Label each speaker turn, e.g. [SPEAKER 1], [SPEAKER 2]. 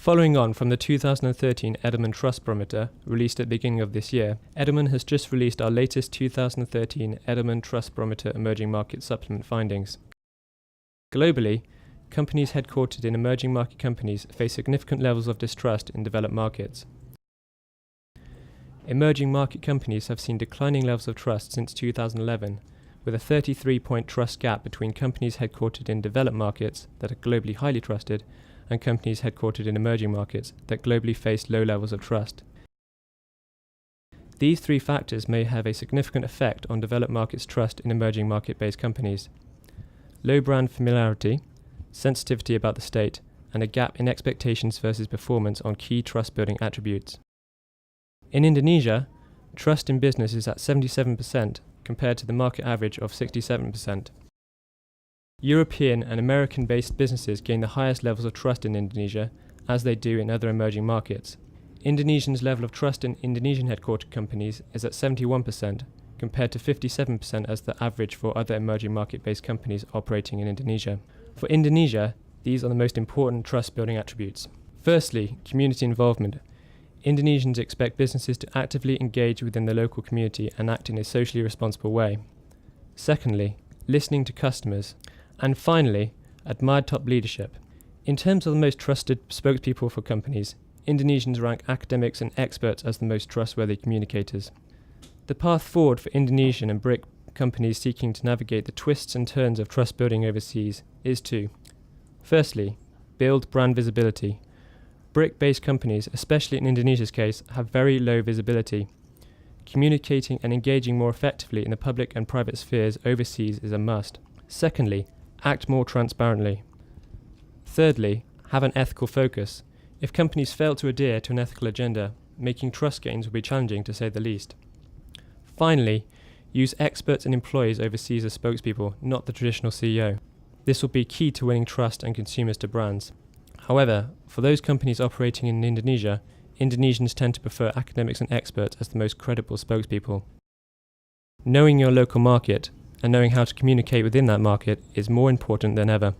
[SPEAKER 1] Following on from the 2013 Edelman Trust Barometer, released at the beginning of this year, Edelman has just released our latest 2013 Edelman Trust Barometer Emerging Market Supplement findings. Globally, companies headquartered in emerging market companies face significant levels of distrust in developed markets. Emerging market companies have seen declining levels of trust since 2011, with a 33-point trust gap between companies headquartered in developed markets that are globally highly trusted and companies headquartered in emerging markets that globally face low levels of trust. These three factors may have a significant effect on developed markets' trust in emerging market-based companies. Low brand familiarity, sensitivity about the state, and a gap in expectations versus performance on key trust-building attributes. In Indonesia, trust in business is at 77% compared to the market average of 67%. European and American-based businesses gain the highest levels of trust in Indonesia, as they do in other emerging markets. Indonesians' level of trust in Indonesian headquartered companies is at 71%, compared to 57% as the average for other emerging market-based companies operating in Indonesia. For Indonesia, these are the most important trust-building attributes. Firstly, community involvement. Indonesians expect businesses to actively engage within the local community and act in a socially responsible way. Secondly, listening to customers. And finally, admired top leadership. In terms of the most trusted spokespeople for companies, Indonesians rank academics and experts as the most trustworthy communicators. The path forward for Indonesian and BRIC companies seeking to navigate the twists and turns of trust building overseas is to, firstly, build brand visibility. BRIC-based companies, especially in Indonesia's case, have very low visibility. Communicating and engaging more effectively in the public and private spheres overseas is a must. Secondly, act more transparently. Thirdly, have an ethical focus. If companies fail to adhere to an ethical agenda, making trust gains will be challenging to say the least. Finally, use experts and employees overseas as spokespeople, not the traditional CEO. This will be key to winning trust and consumers to brands. However, for those companies operating in Indonesia, Indonesians tend to prefer academics and experts as the most credible spokespeople. Knowing your local market and knowing how to communicate within that market is more important than ever.